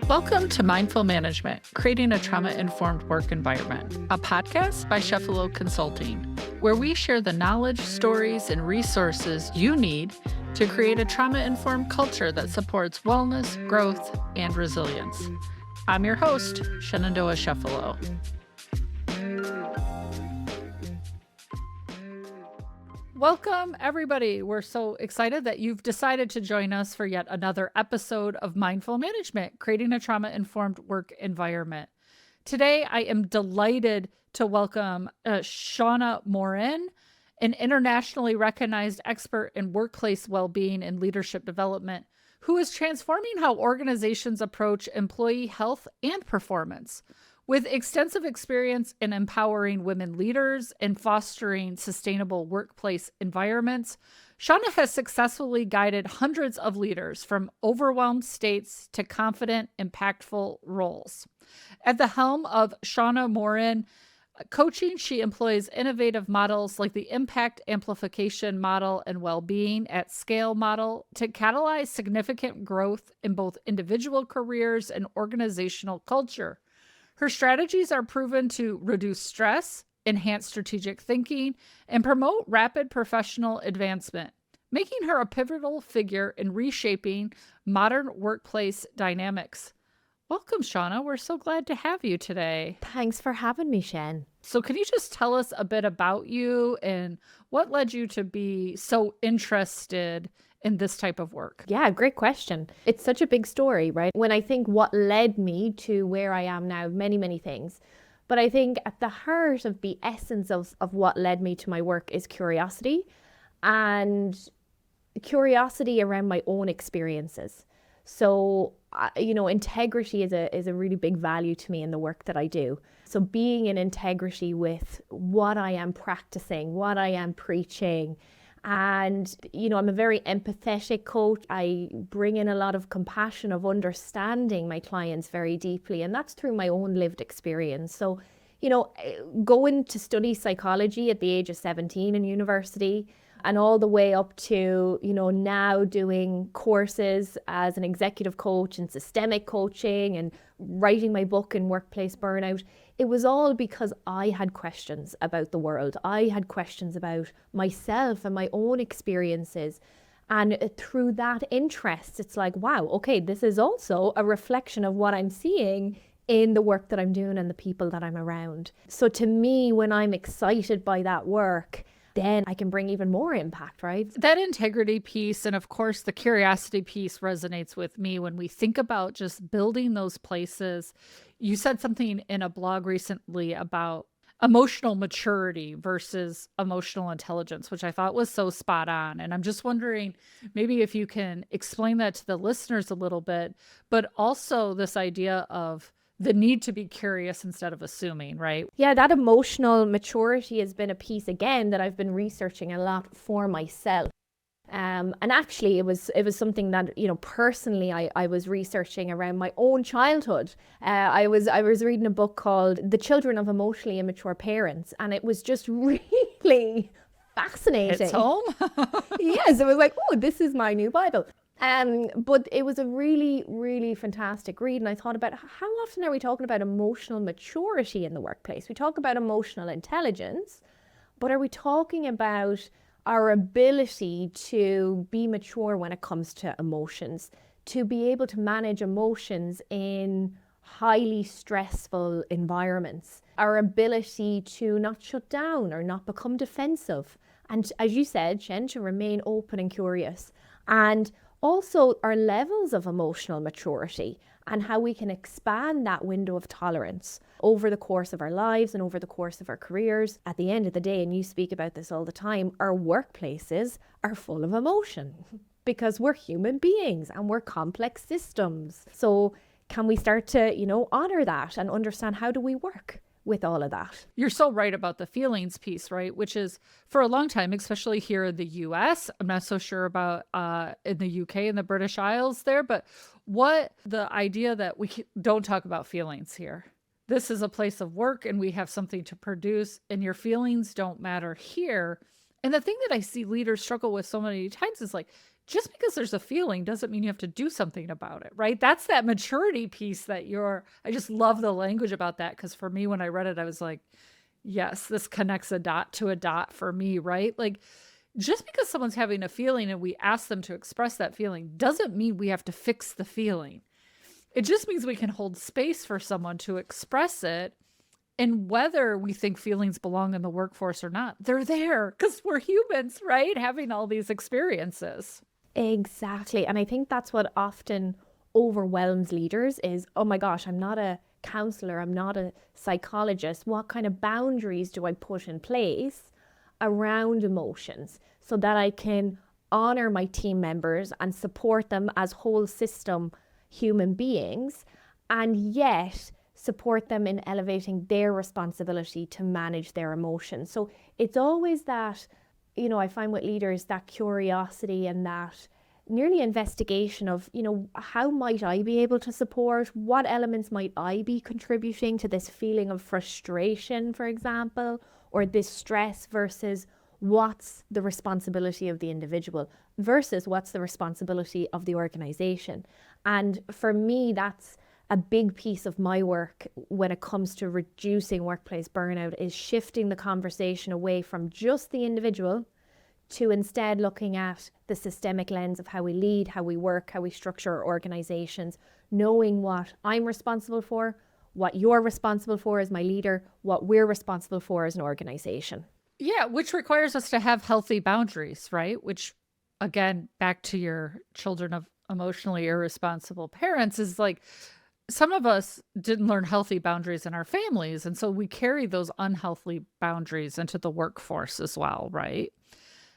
Welcome to Mindful Management, Creating a Trauma-Informed Work Environment, a podcast by Chefalo Consulting, where we share the knowledge, stories, and resources you need to create a trauma-informed culture that supports wellness, growth, and resilience. I'm your host, Shenandoah Chefalo. Welcome, everybody. We're so excited that you've decided to join us for yet another episode of Mindful Management, Creating a Trauma-Informed Work Environment. Today, I am delighted to welcome Shauna Moran, an internationally recognized expert in workplace well-being and leadership development, who is transforming how organizations approach employee health and performance. With extensive experience in empowering women leaders and fostering sustainable workplace environments, Shauna has successfully guided hundreds of leaders from overwhelmed states to confident, impactful roles. At the helm of Shauna Moran Coaching, she employs innovative models like the impact amplification model and well-being at scale model to catalyze significant growth in both individual careers and organizational culture. Her strategies are proven to reduce stress, enhance strategic thinking, and promote rapid professional advancement, making her a pivotal figure in reshaping modern workplace dynamics. Welcome, Shauna. We're so glad to have you today. Thanks for having me, Shen. So can you just tell us a bit about you and what led you to be so interested in this type of work? Yeah, great question. It's such a big story, right? When I think what led me to where I am now, many things. But I think at the heart of the essence of what led me to my work is curiosity, and curiosity around my own experiences. So, integrity is a really big value to me in the work that I do. So being in integrity with what I am practicing, what I am preaching. And, I'm a very empathetic coach. I bring in a lot of compassion, of understanding my clients very deeply. And that's through my own lived experience. So, going to study psychology at the age of 17 in university, and all the way up to, now doing courses as an executive coach and systemic coaching and writing my book in workplace burnout. It was all because I had questions about the world. I had questions about myself and my own experiences. And through that interest, it's like, wow, okay, this is also a reflection of what I'm seeing in the work that I'm doing and the people that I'm around. So to me, when I'm excited by that work, then I can bring even more impact, right? That integrity piece and, of course, the curiosity piece resonates with me when we think about just building those places. You said something in a blog recently about emotional maturity versus emotional intelligence, which I thought was so spot on. And I'm just wondering maybe if you can explain that to the listeners a little bit, but also this idea of the need to be curious instead of assuming, right? Yeah, that emotional maturity has been a piece, again, that I've been researching a lot for myself. And actually, it was something that, personally, I was researching around my own childhood. I was reading a book called The Children of Emotionally Immature Parents, and it was just really fascinating. It's home? Yes, it was like, oh, this is my new Bible. But it was a really, really fantastic read. And I thought about how often are we talking about emotional maturity in the workplace? We talk about emotional intelligence, but are we talking about our ability to be mature when it comes to emotions, to be able to manage emotions in highly stressful environments, our ability to not shut down or not become defensive, and as you said, Shen, to remain open and curious, and also our levels of emotional maturity and how we can expand that window of tolerance over the course of our lives and over the course of our careers. At the end of the day, and you speak about this all the time, our workplaces are full of emotion because we're human beings and we're complex systems. So can we start to, honor that and understand how do we work with all of that? You're so right about the feelings piece, right? Which is for a long time, especially here in the US, I'm not so sure about in the UK and the British Isles there, but what the idea that we don't talk about feelings here. This is a place of work and we have something to produce and your feelings don't matter here. And the thing that I see leaders struggle with so many times is like, just because there's a feeling doesn't mean you have to do something about it, right? That's that maturity piece that I just love the language about that. Cause for me, when I read it, I was like, yes, this connects a dot to a dot for me, right? Like, just because someone's having a feeling and we ask them to express that feeling doesn't mean we have to fix the feeling. It just means we can hold space for someone to express it. And whether we think feelings belong in the workforce or not, they're there because we're humans, right? Having all these experiences. Exactly. And I think that's what often overwhelms leaders is, oh my gosh, I'm not a counselor, I'm not a psychologist. What kind of boundaries do I put in place around emotions so that I can honor my team members and support them as whole system human beings, and yet support them in elevating their responsibility to manage their emotions. So it's always that, I find with leaders that curiosity and that nearly investigation of, how might I be able to support? What elements might I be contributing to this feeling of frustration, for example, or this stress versus what's the responsibility of the individual versus what's the responsibility of the organization. And for me, that's a big piece of my work when it comes to reducing workplace burnout is shifting the conversation away from just the individual to instead looking at the systemic lens of how we lead, how we work, how we structure our organizations, knowing what I'm responsible for, what you're responsible for as my leader, what we're responsible for as an organization. Yeah, which requires us to have healthy boundaries, right? Which, again, back to your children of emotionally irresponsible parents, is like some of us didn't learn healthy boundaries in our families. And so we carry those unhealthy boundaries into the workforce as well, right?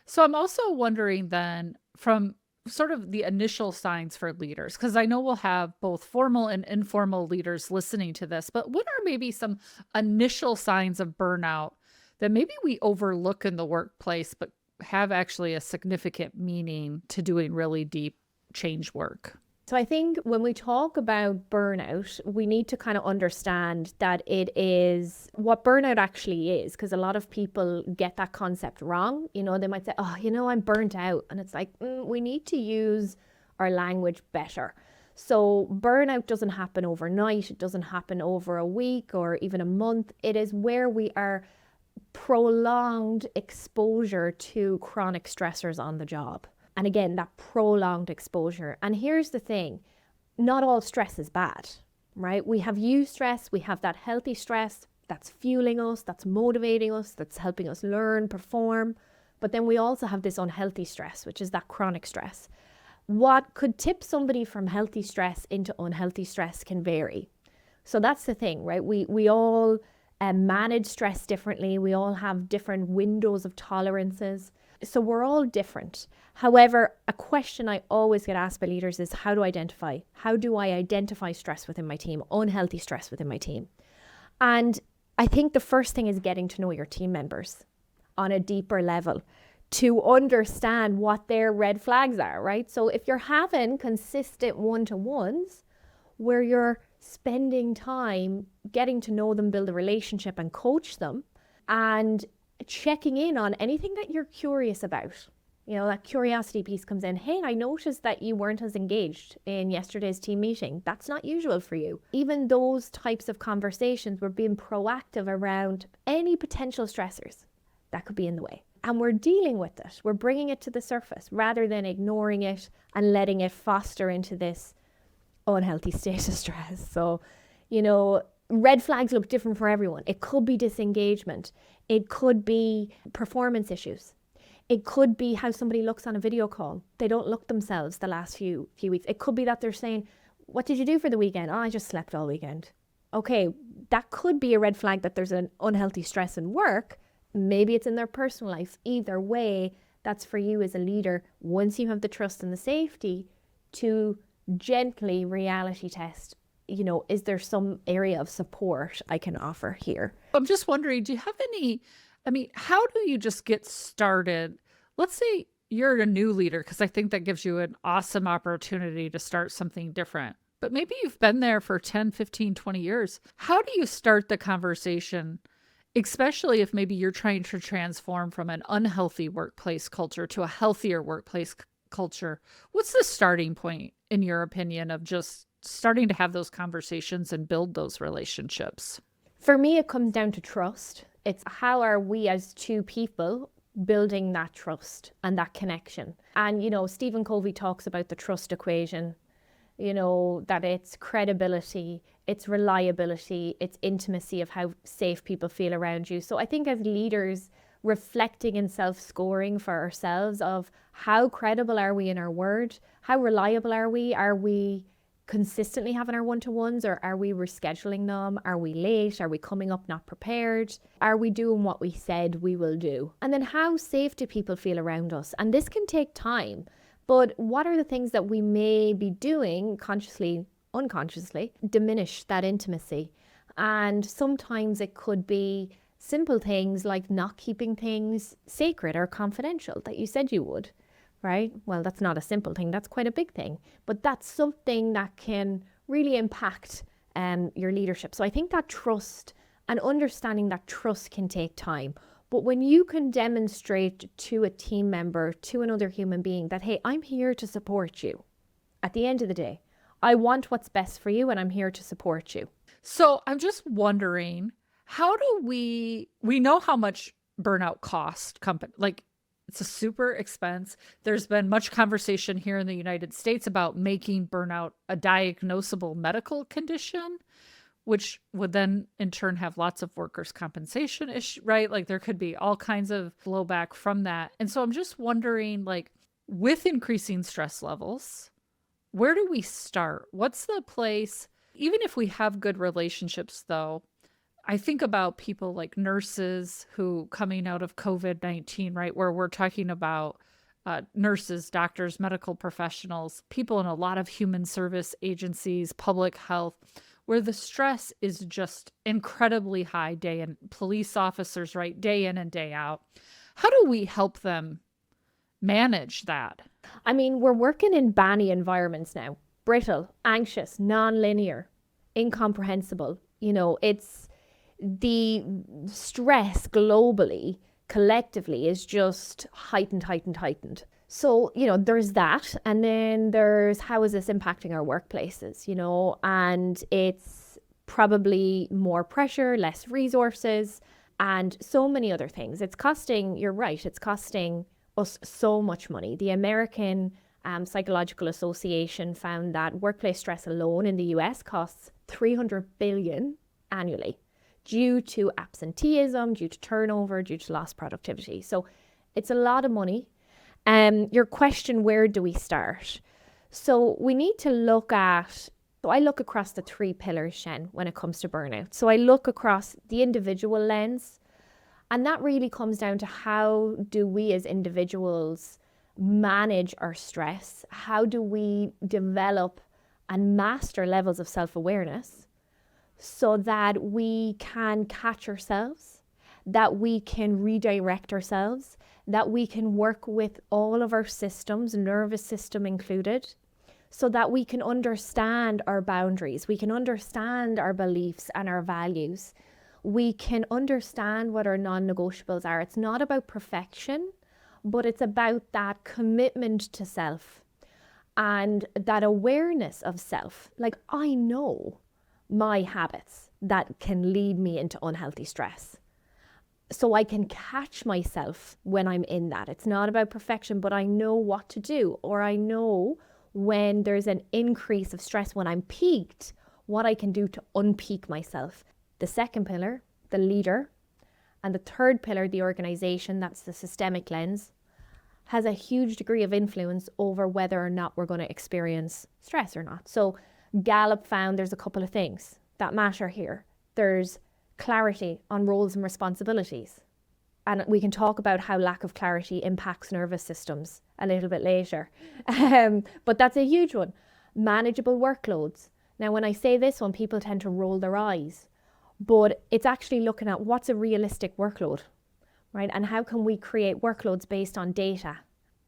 So I'm also wondering then from sort of the initial signs for leaders, because I know we'll have both formal and informal leaders listening to this, but what are maybe some initial signs of burnout that maybe we overlook in the workplace, but have actually a significant meaning to doing really deep change work? So I think when we talk about burnout, we need to kind of understand that it is what burnout actually is, because a lot of people get that concept wrong. They might say, oh, I'm burnt out. And it's like, we need to use our language better. So burnout doesn't happen overnight. It doesn't happen over a week or even a month. It is where we are prolonged exposure to chronic stressors on the job. And again, that prolonged exposure. And here's the thing, not all stress is bad, right? We have eustress, we have that healthy stress that's fueling us, that's motivating us, that's helping us learn, perform. But then we also have this unhealthy stress, which is that chronic stress. What could tip somebody from healthy stress into unhealthy stress can vary. So that's the thing, right? We all manage stress differently. We all have different windows of tolerances. So we're all different. However, a question I always get asked by leaders is how do I identify stress within my team, unhealthy stress within my team? And I think the first thing is getting to know your team members on a deeper level to understand what their red flags are, right? So if you're having consistent one-to-ones where you're spending time getting to know them, build a relationship and coach them and checking in on anything that you're curious about. That curiosity piece comes in. Hey, I noticed that you weren't as engaged in yesterday's team meeting. That's not usual for you. Even those types of conversations, we're being proactive around any potential stressors that could be in the way. And we're dealing with it. We're bringing it to the surface rather than ignoring it and letting it foster into this unhealthy state of stress. So, red flags look different for everyone. It could be disengagement. It could be performance issues. It could be how somebody looks on a video call. They don't look themselves the last few weeks. It could be that they're saying, what did you do for the weekend? Oh, I just slept all weekend. Okay, that could be a red flag that there's an unhealthy stress in work. Maybe it's in their personal life. Either way, that's for you as a leader, once you have the trust and the safety, to gently reality test, is there some area of support I can offer here? I'm just wondering, do you have how do you just get started? Let's say you're a new leader, because I think that gives you an awesome opportunity to start something different. But maybe you've been there for 10, 15, 20 years. How do you start the conversation especially if maybe you're trying to transform from an unhealthy workplace culture to a healthier workplace culture. What's the starting point, in your opinion, of just starting to have those conversations and build those relationships? For me, it comes down to trust. It's how are we as two people building that trust and that connection? And, Stephen Covey talks about the trust equation, that it's credibility, it's reliability, it's intimacy of how safe people feel around you. So I think as leaders, reflecting and self-scoring for ourselves of how credible are we in our word? How reliable are we? Are we consistently having our one-to-ones, or are we rescheduling them? Are we late? Are we coming up not prepared? Are we doing what we said we will do? And then how safe do people feel around us? And this can take time, but what are the things that we may be doing consciously, unconsciously, diminish that intimacy? And sometimes it could be simple things like not keeping things sacred or confidential that you said you would. Right? Well, that's not a simple thing. That's quite a big thing. But that's something that can really impact your leadership. So I think that trust and understanding that trust can take time. But when you can demonstrate to a team member, to another human being that, hey, I'm here to support you. At the end of the day, I want what's best for you and I'm here to support you. So I'm just wondering, how do we know how much burnout costs company, like, it's a super expense. There's been much conversation here in the United States about making burnout a diagnosable medical condition, which would then in turn have lots of workers' compensation issue, right? Like there could be all kinds of blowback from that. And so I'm just wondering, like, with increasing stress levels, where do we start? What's the place? Even if we have good relationships, though, I think about people like nurses who coming out of COVID-19, right, where we're talking about nurses, doctors, medical professionals, people in a lot of human service agencies, public health, where the stress is just incredibly high day in, police officers, right, day in and day out. How do we help them manage that? I mean, we're working in banny environments now. Brittle, anxious, non-linear, incomprehensible. It's the stress globally, collectively, is just heightened. So, there's that. And then there's how is this impacting our workplaces, and it's probably more pressure, less resources, and so many other things. It's costing, you're right, it's costing us so much money. The American Psychological Association found that workplace stress alone in the US costs $300 billion annually, due to absenteeism, due to turnover, due to lost productivity. So it's a lot of money. Your question, where do we start? So we need to look at, so I look across the three pillars, Shen, when it comes to burnout. So I look across the individual lens, and that really comes down to how do we as individuals manage our stress? How do we develop and master levels of self-awareness so that we can catch ourselves, that we can redirect ourselves, that we can work with all of our systems, nervous system included, so that we can understand our boundaries, we can understand our beliefs and our values, we can understand what our non-negotiables are. It's not about perfection, but it's about that commitment to self and that awareness of self. Like, I know my habits that can lead me into unhealthy stress. So I can catch myself when I'm in that. It's not about perfection, but I know what to do, or I know when there's an increase of stress, when I'm peaked, what I can do to unpeak myself. The second pillar, the leader, and the third pillar, the organization, that's the systemic lens, has a huge degree of influence over whether or not we're going to experience stress or not. So Gallup found there's a couple of things that matter here. There's clarity on roles and responsibilities. And we can talk about how lack of clarity impacts nervous systems a little bit later. But that's a huge one. Manageable workloads. Now, when I say this one, people tend to roll their eyes, but it's actually looking at what's a realistic workload, right? And how can we create workloads based on data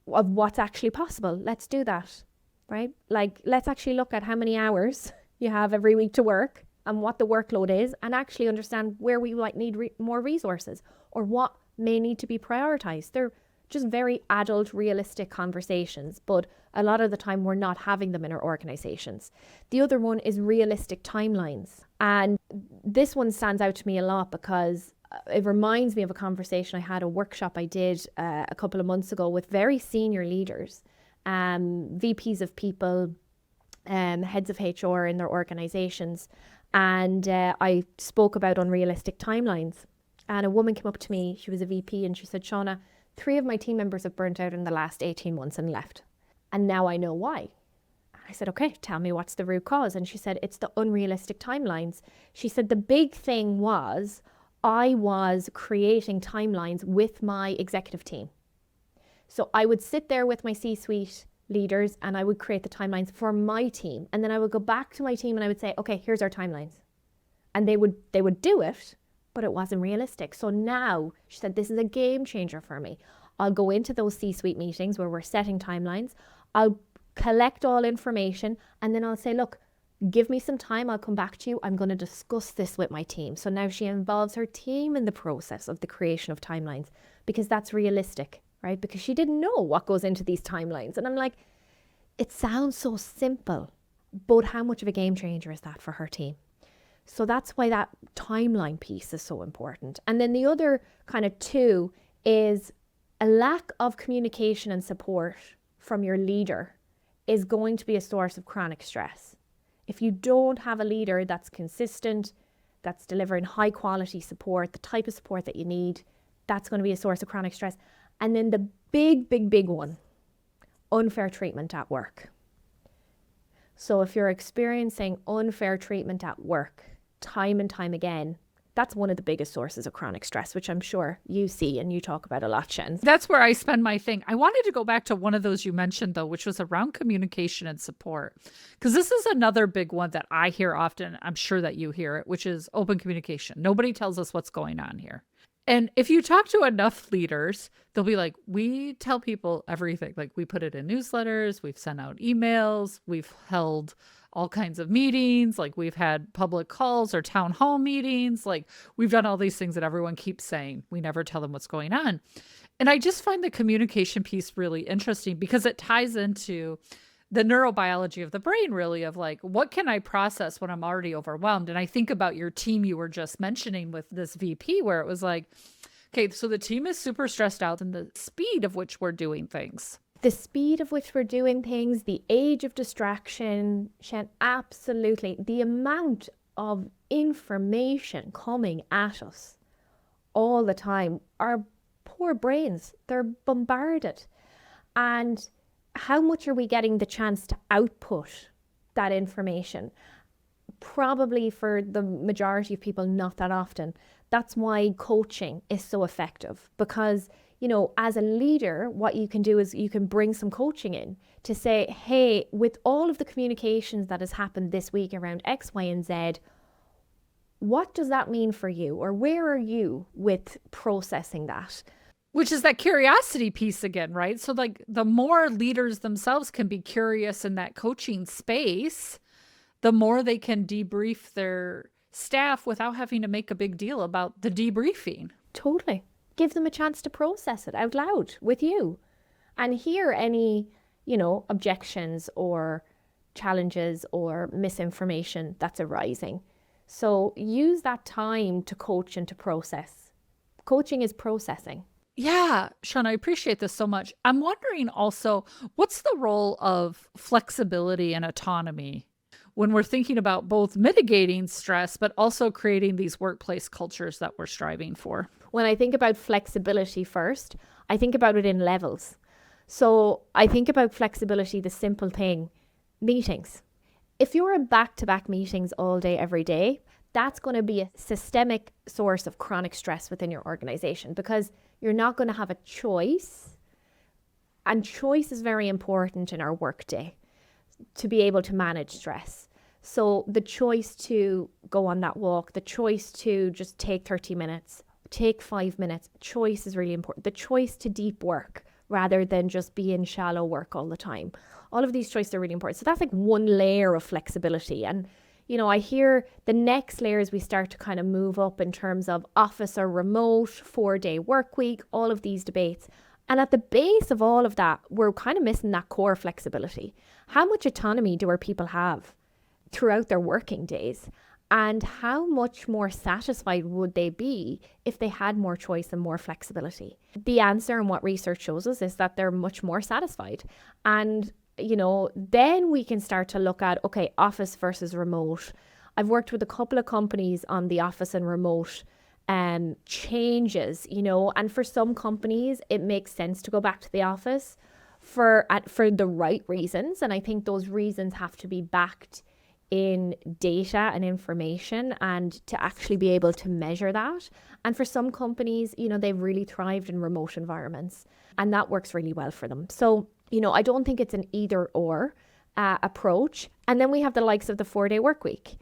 of what's actually possible? Let's do that. Right? Like, let's actually look at how many hours you have every week to work and what the workload is, and actually understand where we might need more resources or what may need to be prioritized. They're just very adult, realistic conversations, but a lot of the time we're not having them in our organizations. The other one is realistic timelines. And this one stands out to me a lot because it reminds me of a conversation I had, a workshop I did a couple of months ago with very senior leaders, VPs of people, heads of HR in their organizations. And I spoke about unrealistic timelines. And a woman came up to me, she was a VP, and she said, Shauna, 3 of my team members have burnt out in the last 18 months and left. And now I know why. I said, okay, tell me what's the root cause. And she said, it's the unrealistic timelines. She said, the big thing was I was creating timelines with my executive team. So I would sit there with my C-suite leaders and I would create the timelines for my team. And then I would go back to my team and I would say, okay, here's our timelines. And they would do it, but it wasn't realistic. So now, she said, this is a game changer for me. I'll go into those C-suite meetings where we're setting timelines. I'll collect all information and then I'll say, look, give me some time. I'll come back to you. I'm going to discuss this with my team. So now she involves her team in the process of the creation of timelines because that's realistic, right? Because she didn't know what goes into these timelines. And I'm like, it sounds so simple, but how much of a game changer is that for her team? So that's why that timeline piece is so important. And then the other kind of 2 is a lack of communication and support from your leader is going to be a source of chronic stress. If you don't have a leader that's consistent, that's delivering high quality support, the type of support that you need, that's going to be a source of chronic stress. And then the big one, unfair treatment at work. So if you're experiencing unfair treatment at work time and time again, that's one of the biggest sources of chronic stress, which I'm sure you see and you talk about a lot, Shen. That's where I spend my thing. I wanted to go back to one of those you mentioned, though, which was around communication and support. Because this is another big one that I hear often. I'm sure that you hear it, which is open communication. Nobody tells us what's going on here. And if you talk to enough leaders, they'll be like, we tell people everything. Like we put it in newsletters, we've sent out emails, we've held all kinds of meetings, like we've had public calls or town hall meetings, like we've done all these things that everyone keeps saying. We never tell them what's going on. And I just find the communication piece really interesting because it ties into the neurobiology of the brain, really, of like, what can I process when I'm already overwhelmed? And I think about your team you were just mentioning with this VP, where it was like, okay, so the team is super stressed out and the speed of which we're doing things. The speed of which we're doing things, the age of distraction, Shen, absolutely. The amount of information coming at us all the time, our poor brains, they're bombarded. And how much are we getting the chance to output that information? Probably for the majority of people, not that often. That's why coaching is so effective because, you know, as a leader, what you can do is you can bring some coaching in to say, hey, with all of the communications that has happened this week around X, Y, and Z, what does that mean for you? Or where are you with processing that? Which is that curiosity piece again, right? So like the more leaders themselves can be curious in that coaching space, the more they can debrief their staff without having to make a big deal about the debriefing. Totally. Give them a chance to process it out loud with you and hear any, you know, objections or challenges or misinformation that's arising. So use that time to coach and to process. Coaching is processing. Yeah, Shauna, I appreciate this so much. I'm wondering also, what's the role of flexibility and autonomy when we're thinking about both mitigating stress, but also creating these workplace cultures that we're striving for? When I think about flexibility first, I think about it in levels. So I think about flexibility, the simple thing, meetings. If you're in back-to-back meetings all day, every day, that's going to be a systemic source of chronic stress within your organization because you're not going to have a choice. And choice is very important in our workday to be able to manage stress. So the choice to go on that walk, the choice to just take 30 minutes, take 5 minutes, choice is really important. The choice to deep work rather than just be in shallow work all the time. All of these choices are really important. So that's like one layer of flexibility. And, I hear the next layers we start to kind of move up in terms of office or remote, 4-day work week, all of these debates. And at the base of all of that, we're kind of missing that core flexibility. How much autonomy do our people have throughout their working days? And how much more satisfied would they be if they had more choice and more flexibility? The answer and what research shows us is that they're much more satisfied. And, then we can start to look at, okay, office versus remote. I've worked with a couple of companies on the office and remote changes, and for some companies, it makes sense to go back to the office for the right reasons. And I think those reasons have to be backed in data and information and to actually be able to measure that. And for some companies, they've really thrived in remote environments and that works really well for them. So, I don't think it's an either or approach. And then we have the likes of the 4-day work week,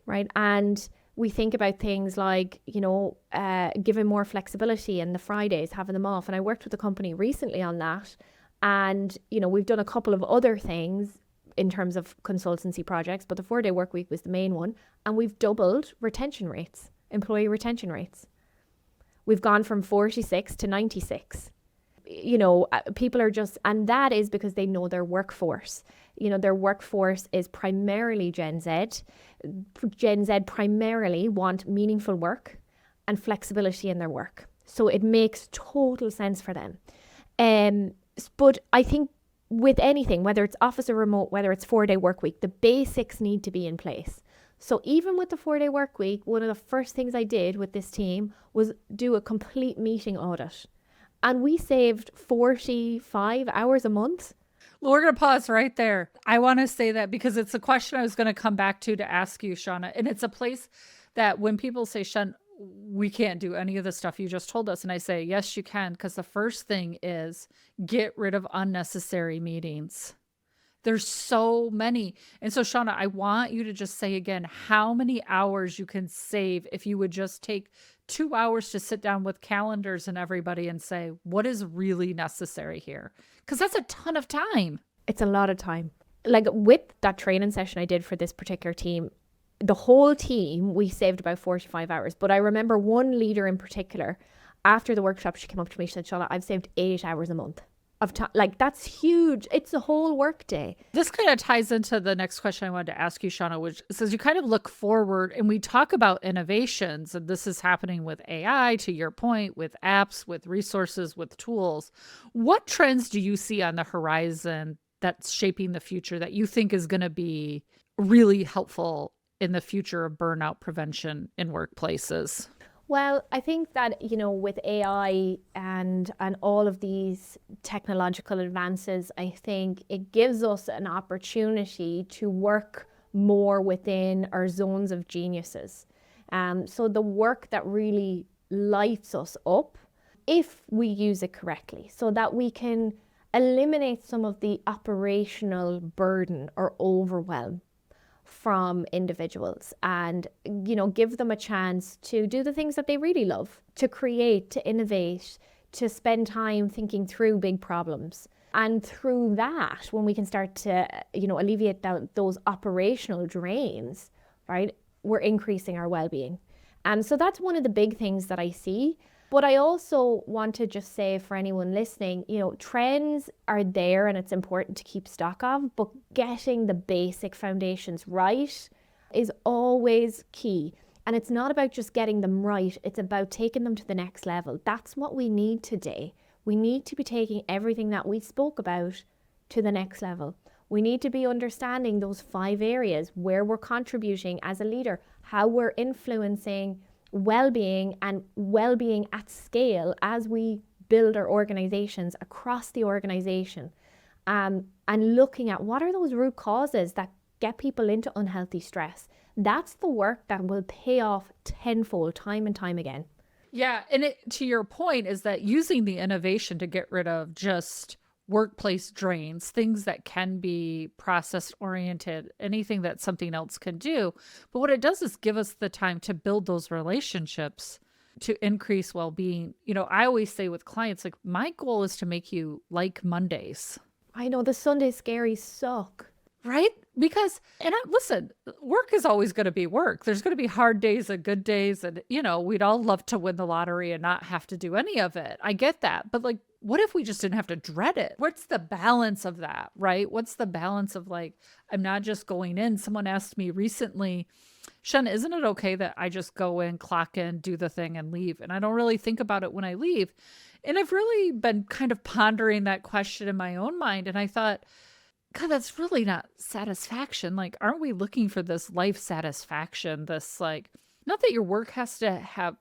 right? And we think about things like, giving more flexibility and the Fridays, having them off. And I worked with a company recently on that. And, we've done a couple of other things in terms of consultancy projects, but the 4-day work week was the main one. And we've doubled employee retention rates. We've gone from 46 to 96. People are just, and that is because they know their workforce. Their workforce is primarily Gen Z. Gen Z primarily want meaningful work and flexibility in their work. So it makes total sense for them. But I think with anything, whether it's office or remote, whether it's 4-day work week, the basics need to be in place. So even with the 4-day work week, one of the first things I did with this team was do a complete meeting audit. And we saved 45 hours a month. Well, we're going to pause right there. I want to say that because it's a question I was going to come back to ask you, Shauna. And it's a place that when people say, Shen, we can't do any of the stuff you just told us. And I say, yes, you can. Because the first thing is get rid of unnecessary meetings. There's so many. And so, Shauna, I want you to just say again how many hours you can save if you would just take 2 hours to sit down with calendars and everybody and say, what is really necessary here? Because that's a ton of time. It's a lot of time. Like with that training session I did for this particular team, the whole team, we saved about 45 hours. But I remember one leader in particular, after the workshop, she came up to me, she said, Shauna, I've saved 8 hours a month of time. Like, that's huge. It's a whole work day. This kind of ties into the next question I wanted to ask you, Shauna, which says you kind of look forward and we talk about innovations, and this is happening with AI, to your point, with apps, with resources, with tools. What trends do you see on the horizon that's shaping the future that you think is going to be really helpful in the future of burnout prevention in workplaces? Well, I think that, with AI and all of these technological advances, I think it gives us an opportunity to work more within our zones of geniuses. So the work that really lights us up, if we use it correctly, so that we can eliminate some of the operational burden or overwhelm from individuals and, give them a chance to do the things that they really love, to create, to innovate, to spend time thinking through big problems. And through that, when we can start to, alleviate those operational drains, right, we're increasing our well-being. And so that's one of the big things that I see. But I also want to just say for anyone listening, trends are there and it's important to keep stock of, but getting the basic foundations right is always key. And it's not about just getting them right, it's about taking them to the next level. That's what we need today. We need to be taking everything that we spoke about to the next level. We need to be understanding those 5 areas where we're contributing as a leader, how we're influencing well-being and well-being at scale as we build our organizations across the organization, and looking at what are those root causes that get people into unhealthy stress. That's the work that will pay off tenfold time and time again. Yeah. And to your point is that using the innovation to get rid of just workplace drains, things that can be process oriented, anything that something else can do. But what it does is give us the time to build those relationships to increase well-being. I always say with clients, like, my goal is to make you like Mondays. I know the Sunday scaries suck. Right? Because, listen, work is always going to be work. There's going to be hard days and good days. And, we'd all love to win the lottery and not have to do any of it. I get that. But like, what if we just didn't have to dread it? What's the balance of that, right? What's the balance of like, I'm not just going in. Someone asked me recently, Shen, isn't it okay that I just go in, clock in, do the thing and leave? And I don't really think about it when I leave. And I've really been kind of pondering that question in my own mind. And I thought, God, that's really not satisfaction. Like, aren't we looking for this life satisfaction? This, like, not that your work has to have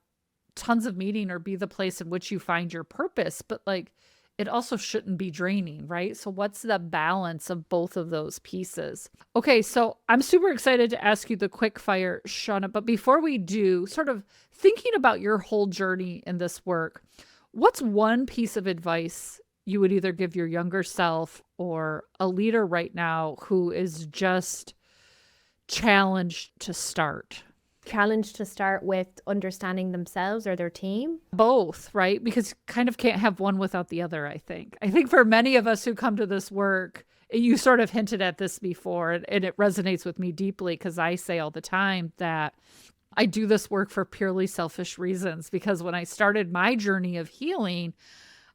tons of meaning or be the place in which you find your purpose, but like, it also shouldn't be draining, right? So, what's the balance of both of those pieces? Okay, so I'm super excited to ask you the quick fire, Shauna. But before we do, sort of thinking about your whole journey in this work, what's one piece of advice you would either give your younger self or a leader right now who is just challenged to start? Challenged to start with understanding themselves or their team? Both, right? Because you kind of can't have one without the other, I think. I think for many of us who come to this work, you sort of hinted at this before, and it resonates with me deeply because I say all the time that I do this work for purely selfish reasons. Because when I started my journey of healing,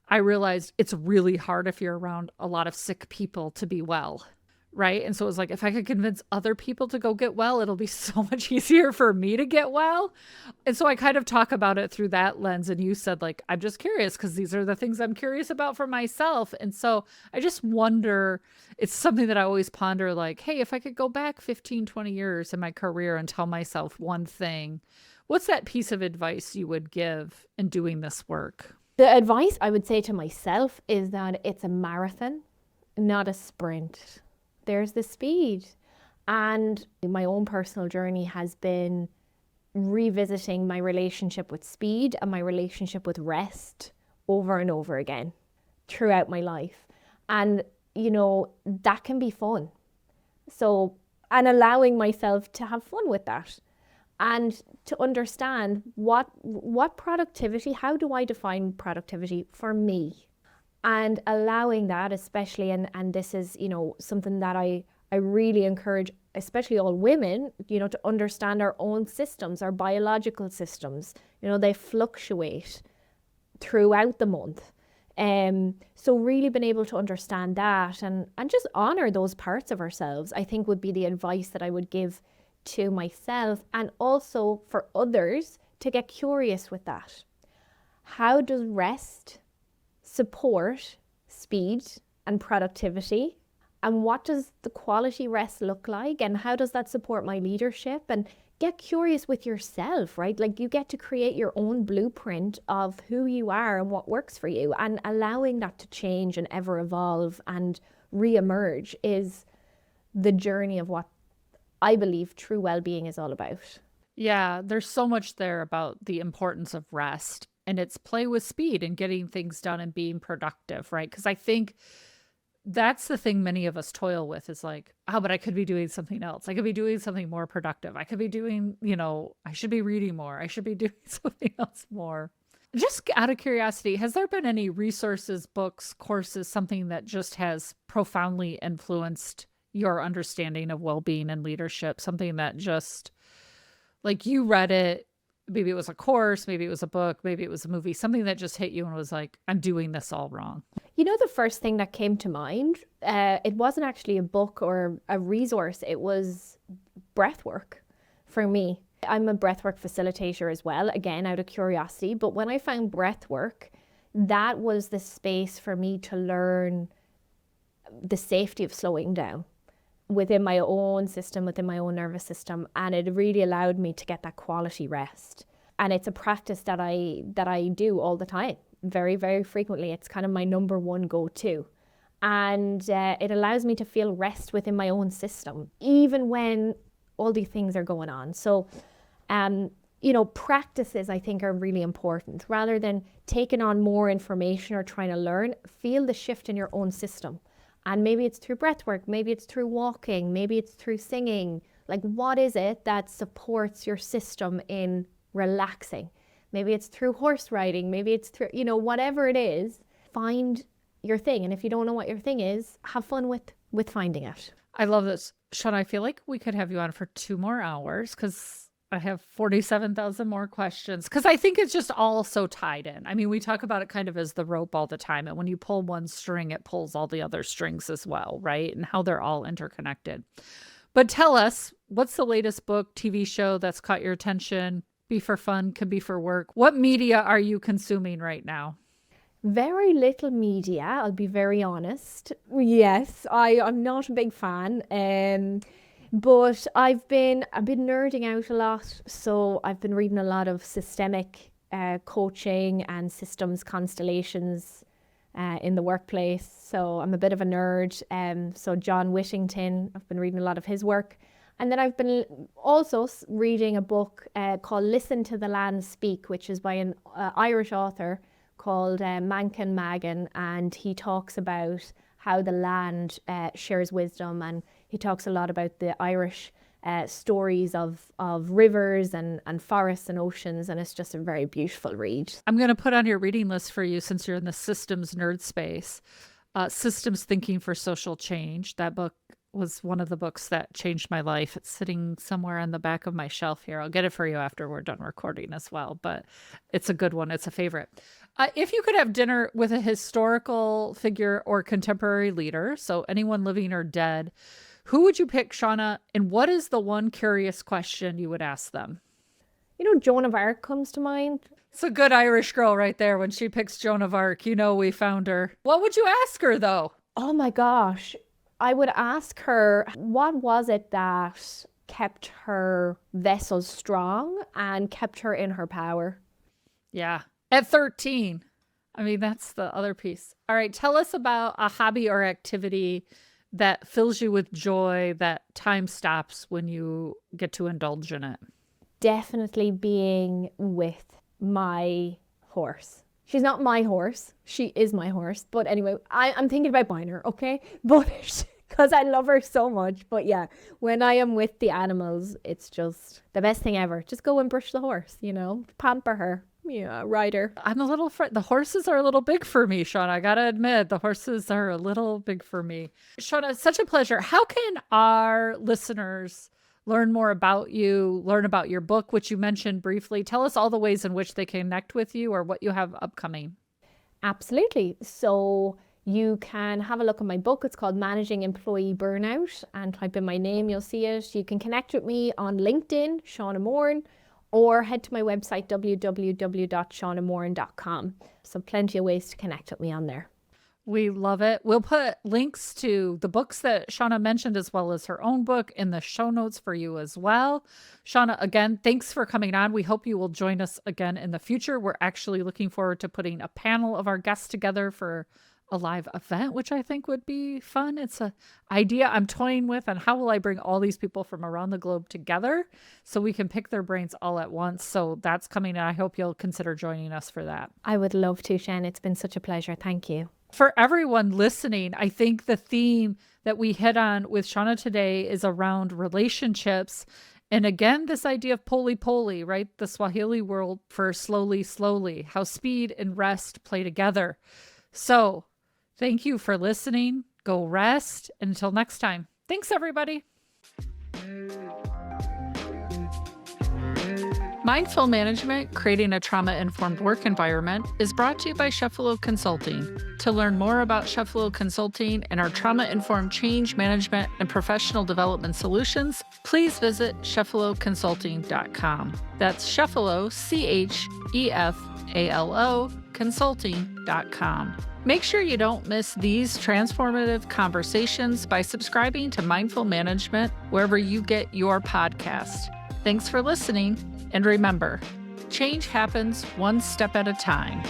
I realized it's really hard if you're around a lot of sick people to be well, right? And so it was like, if I could convince other people to go get well, it'll be so much easier for me to get well. And so I kind of talk about it through that lens. And you said, like, I'm just curious because these are the things I'm curious about for myself. And so I just wonder, it's something that I always ponder, like, hey, if I could go back 15, 20 years in my career and tell myself one thing, what's that piece of advice you would give in doing this work? The advice I would say to myself is that it's a marathon, not a sprint. There's the speed. And my own personal journey has been revisiting my relationship with speed and my relationship with rest over and over again throughout my life. And, that can be fun. So, and allowing myself to have fun with that. And to understand what productivity, how do I define productivity for me? And allowing that, especially, and this is, something that I really encourage, especially all women, to understand our own systems, our biological systems. They fluctuate throughout the month. So really being able to understand that and just honor those parts of ourselves, I think would be the advice that I would give to myself, and also for others to get curious with that. How does rest support speed and productivity? And what does the quality rest look like? And how does that support my leadership? And get curious with yourself, right? Like, you get to create your own blueprint of who you are and what works for you, and allowing that to change and ever evolve and re-emerge is the journey of what I believe true well-being is all about. Yeah, there's so much there about the importance of rest and its play with speed and getting things done and being productive, right? Because I think that's the thing many of us toil with is like, oh, but I could be doing something else. I could be doing something more productive. I could be doing, I should be reading more. I should be doing something else more. Just out of curiosity, has there been any resources, books, courses, something that just has profoundly influenced your understanding of well-being and leadership? Something that just, like, you read it, maybe it was a course, maybe it was a book, maybe it was a movie, something that just hit you and was like, I'm doing this all wrong. The first thing that came to mind, it wasn't actually a book or a resource, it was breathwork for me. I'm a breathwork facilitator as well, again, out of curiosity. But when I found breathwork, that was the space for me to learn the safety of slowing down within my own system, within my own nervous system. And it really allowed me to get that quality rest. And it's a practice that I do all the time, very, very frequently. It's kind of my number one go-to. And it allows me to feel rest within my own system, even when all these things are going on. So, practices, I think, are really important. Rather than taking on more information or trying to learn, feel the shift in your own system. And maybe it's through breath work, maybe it's through walking, maybe it's through singing. Like, what is it that supports your system in relaxing? Maybe it's through horse riding, maybe it's through, whatever it is, find your thing. And if you don't know what your thing is, have fun with finding it. I love this. Shauna, I feel like we could have you on for 2 more hours because I have 47,000 more questions because I think it's just all so tied in. I mean, we talk about it kind of as the rope all the time. And when you pull one string, it pulls all the other strings as well, right? And how they're all interconnected. But tell us, what's the latest book, TV show that's caught your attention? Be for fun, could be for work. What media are you consuming right now? Very little media, I'll be very honest. Yes, I'm not a big fan. But I've been nerding out a lot. So I've been reading a lot of systemic coaching and systems constellations in the workplace. So I'm a bit of a nerd. So John Whittington, I've been reading a lot of his work. And then I've been also reading a book called Listen to the Land Speak, which is by an Irish author called Mankin Magan. And he talks about how the land shares wisdom. And he talks a lot about the Irish stories of rivers and forests and oceans. And it's just a very beautiful read. I'm going to put on your reading list for you since you're in the systems nerd space. Systems Thinking for Social Change. That book was one of the books that changed my life. It's sitting somewhere on the back of my shelf here. I'll get it for you after we're done recording as well, but it's a good one. It's a favorite. If you could have dinner with a historical figure or contemporary leader, so anyone living or dead, who would you pick, Shauna? And what is the one curious question you would ask them? You know, Joan of Arc comes to mind. It's a good Irish girl right there. When she picks Joan of Arc, you know we found her. What would you ask her, though? Oh my gosh. I would ask her, what was it that kept her vessel strong and kept her in her power? Yeah. At 13. I mean, that's the other piece. All right. Tell us about a hobby or activity that fills you with joy, that time stops when you get to indulge in it. Definitely being with my horse. She's not my horse. She is my horse. But anyway, I'm thinking about buying her, okay? But because I love her so much. But yeah, when I am with the animals, it's just the best thing ever. Just go and brush the horse, you know, pamper her. Yeah, ride her. I'm a little the horses are a little big for me, Shauna. I gotta admit, the horses are a little big for me. Shauna, it's such a pleasure. How can our listeners learn more about you, learn about your book, which you mentioned briefly? Tell us all the ways in which they connect with you or what you have upcoming. Absolutely. So you can have a look at my book. It's called Managing Employee Burnout, and type in my name, you'll see it. You can connect with me on LinkedIn, Shauna Moran, or head to my website, www.shaunamoran.com. So plenty of ways to connect with me on there. We love it. We'll put links to the books that Shauna mentioned as well as her own book in the show notes for you as well. Shauna, again, thanks for coming on. We hope you will join us again in the future. We're actually looking forward to putting a panel of our guests together for a live event, which I think would be fun. It's an idea I'm toying with on how will I bring all these people from around the globe together so we can pick their brains all at once. So that's coming, and I hope you'll consider joining us for that. I would love to, Shen. It's been such a pleasure. Thank you. For everyone listening, I think the theme that we hit on with Shauna today is around relationships. And again, this idea of poli-poli, right? The Swahili word for slowly, slowly, how speed and rest play together. So thank you for listening. Go rest. And until next time, thanks, everybody. Mindful Management, Creating a Trauma-Informed Work Environment is brought to you by Chefalo Consulting. To learn more about Chefalo Consulting and our trauma-informed change management and professional development solutions, please visit chefaloconsulting.com. That's Chefalo, CHEFALO, consulting.com. Make sure you don't miss these transformative conversations by subscribing to Mindful Management wherever you get your podcast. Thanks for listening. And remember, change happens one step at a time.